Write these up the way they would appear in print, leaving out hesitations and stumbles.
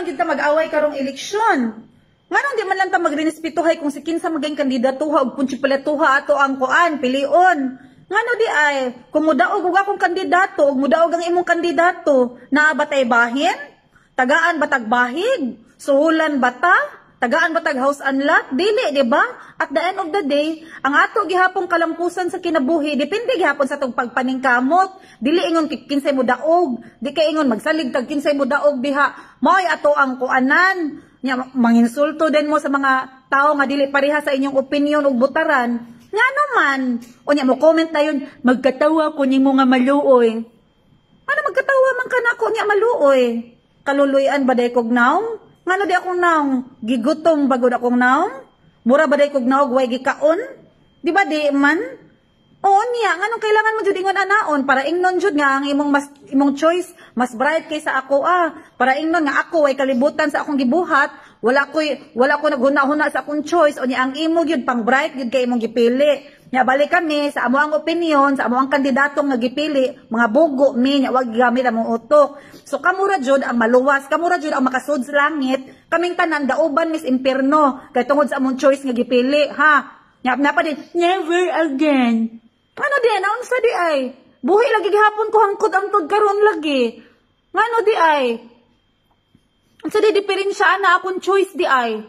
man kita mag-away karong eleksyon. Nganong di man lang ta magrinispetuhay kung si kinsa maging kandidatuha ug punchipalatuha ato ang kuan, pilion. Ngano di ay, kung mudaog ug akong kandidato, ug mudaog ang imong kandidato, naa ba tay bahin? Tagaan ba tag bahig? Suhulan ba ta? Tagaan ba tag house and lot? Dili, di ba? At the end of the day, ang ato gihapong kalampusan sa kinabuhi, depende gihapon sa tong pagpaningkamot. Dili ingon kinsay mo daog, di kay ingon magsalig tag kinsay mo daog diha. Moy ato ang kuanan. Nya manginsulto din mo sa mga tao nga dili pareha sa inyong opinion ug butaran. Nga naman, o nya mo comment na yun, magkatawa ko nimo nga maluoy. Ano magkatawa man ka na ko nya maluoy? Kaluluyan ba day kog naong? Ngano di akong naong? Gigutom bagod akong naong? Mura ba day kog naog way gikaon? Di ba di man? Oo niya, nganong kailangan mo jud ingon anaon para ingnon jud nga ang imong choice mas bright kaysa ako para ingnon nga ako way kalibutan sa akong gibuhat, wala ko naghuna-huna sa akong choice o niya ang imo gyud pang bright gyud kay imong gipili. Nya balik kami sa amo ang opinion, sa amo ang kandidato nga gipili, mga bugo mi nya wag gamit ang utok. So kamura jud ang maluwas, kamura jud ang makasud sa langit, kaming tanan dauban mis impierno kay tungod sa among choice nga gipili ha. Nya pa din never again. Ano di, naunsa di ay? Buhi lagi gihapon ko hangkod ang tod karon lagi. Ngano di ay? Unsa di diferensya na akong choice di ay?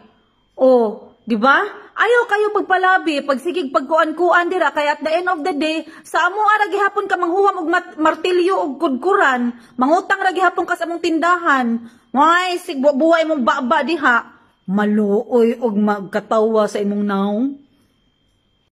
Oh, di ba? Ayaw kayo pagpalabi, pagsigig pagkuan-kuan dira kay at the end of the day, sa amo ara gihapon ka manghuwam og martilyo og kudkuran, mangutang ra gihapon ka sa among tindahan. Ngay sig buhay mong baba diha. Maluoy og magkatawa sa imong naong.